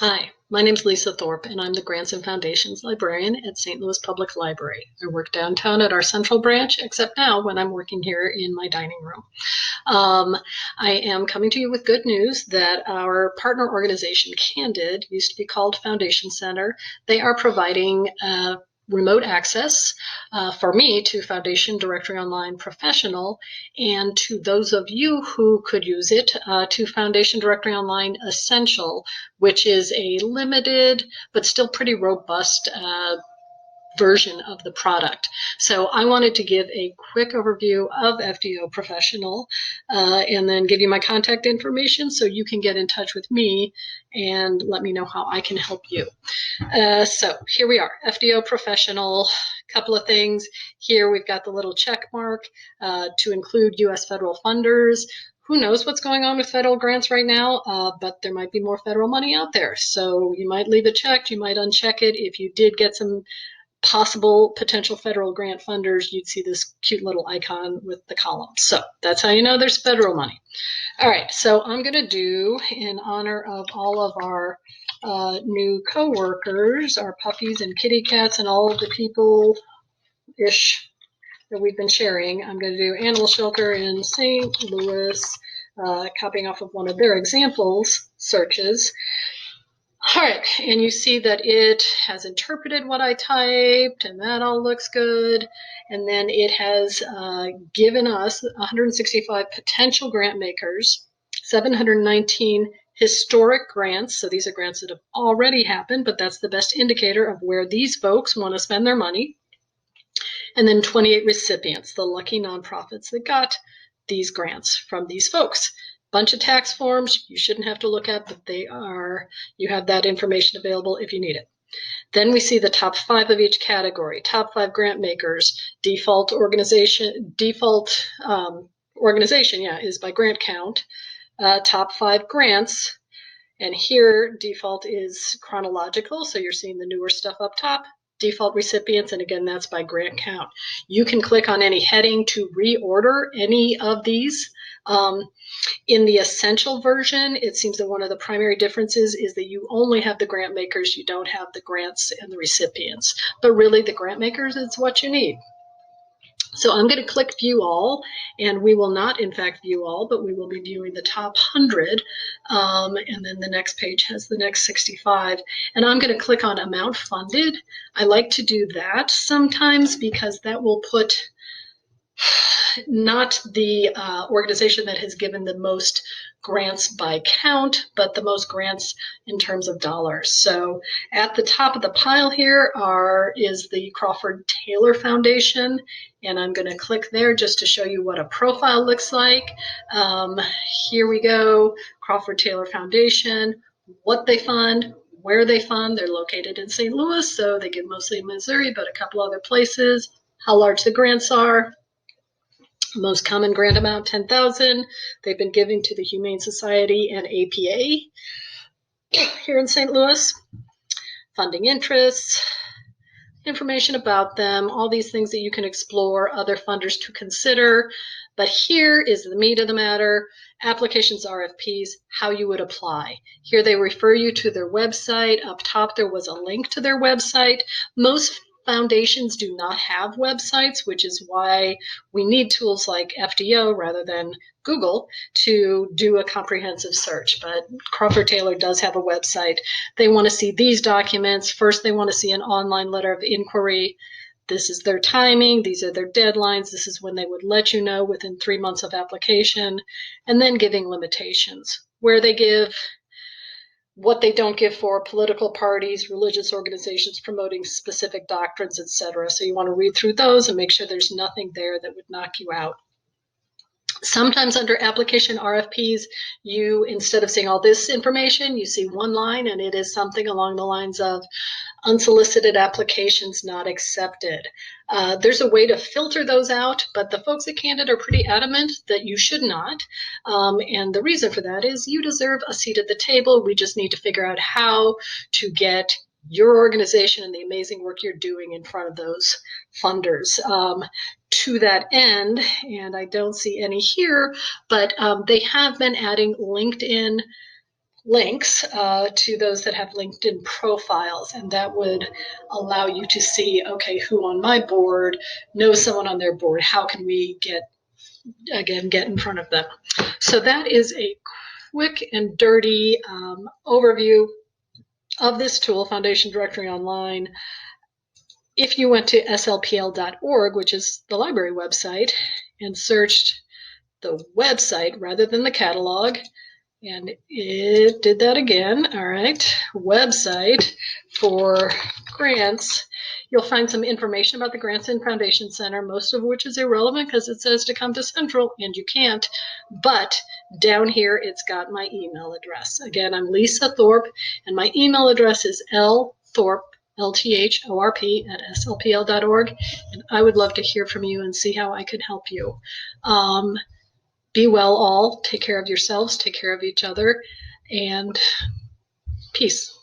Hi, my name is Lisa Thorpe, and I'm the Grants and Foundations Librarian at St. Louis Public Library. I work downtown at our central branch, except now when I'm working here in my dining room. I am coming to you with good news that our partner organization, Candid, used to be called Foundation Center. They are providing remote access for me to Foundation Directory Online Professional, and to those of you who could use it to Foundation Directory Online Essential, which is a limited but still pretty robust version of the product. So I wanted to give a quick overview of FDO Professional and then give you my contact information so you can get in touch with me and let me know how I can help you. So here we are, FDO Professional. Couple of things. Here we've got the little check mark to include U.S. federal funders. Who knows what's going on with federal grants right now, but there might be more federal money out there. So you might leave it checked, you might uncheck it. If you did get some possible potential federal grant funders, you'd see this cute little icon with the column. So that's how you know there's federal money. All right, so I'm going to do, in honor of all of our new co-workers, our puppies and kitty cats and all of the people-ish that we've been sharing, I'm going to do Animal Shelter in St. Louis, copying off of one of their examples searches. All right, and you see that it has interpreted what I typed, and that all looks good. And then it has given us 165 potential grant makers, 719 historic grants. So these are grants that have already happened, but that's the best indicator of where these folks want to spend their money. And then 28 recipients, the lucky nonprofits that got these grants from these folks. Bunch of tax forms you shouldn't have to look at, but you have that information available if you need it. Then we see the top 5 of each category. Top 5 grant makers. Default organization is by grant count. Top 5 grants, and here default is chronological, so you're seeing the newer stuff up top. Default recipients, and again, that's by grant count. You can click on any heading to reorder any of these. In the essential version, it seems that one of the primary differences is that you only have the grant makers, you don't have the grants and the recipients. But really, the grant makers is what you need. So I'm going to click View All, and we will not, in fact, view all, but we will be viewing the top 100, and then the next page has the next 65. And I'm going to click on Amount Funded. I like to do that sometimes because that will put not the organization that has given the most grants by count, but the most grants in terms of dollars. So at the top of the pile here is the Crawford Taylor Foundation, and I'm going to click there just to show you what a profile looks like. Here we go, Crawford Taylor Foundation, what they fund, where they fund. They're located in St. Louis, so they give mostly in Missouri, but a couple other places, how large the grants are. Most common grant amount, $10,000. They've been giving to the Humane Society and APA here in St. Louis. Funding interests, information about them, all these things that you can explore, other funders to consider. But here is the meat of the matter, applications, RFPs, how you would apply. Here they refer you to their website. Up top there was a link to their website. Most foundations do not have websites, which is why we need tools like FDO rather than Google to do a comprehensive search. But Crawford Taylor does have a website. They want to see these documents. First, they want to see an online letter of inquiry. This is their timing. These are their deadlines. This is when they would let you know within 3 months of application. And then giving limitations, where they give, what they don't give for political parties, religious organizations promoting specific doctrines, etc. So you want to read through those and make sure there's nothing there that would knock you out. Sometimes under application RFPs, you, instead of seeing all this information, you see one line, and it is something along the lines of unsolicited applications not accepted. There's a way to filter those out, but the folks at Candid are pretty adamant that you should not. And the reason for that is you deserve a seat at the table. We just need to figure out how to get your organization and the amazing work you're doing in front of those funders. To that end, and I don't see any here, but they have been adding LinkedIn links to those that have LinkedIn profiles, and that would allow you to see, okay, who on my board knows someone on their board. How can we get in front of them? So that is a quick and dirty overview of this tool, Foundation Directory Online. If you went to slpl.org, which is the library website, and searched the website rather than the catalog, and it did that again, all right, website for grants, you'll find some information about the Grants and Foundation Center, most of which is irrelevant because it says to come to Central, and you can't. But down here, it's got my email address. Again, I'm Lisa Thorpe, and my email address is lthorpe, LTHORP, at slpl.org, and I would love to hear from you and see how I could help you. Be well all, take care of yourselves, take care of each other, and peace.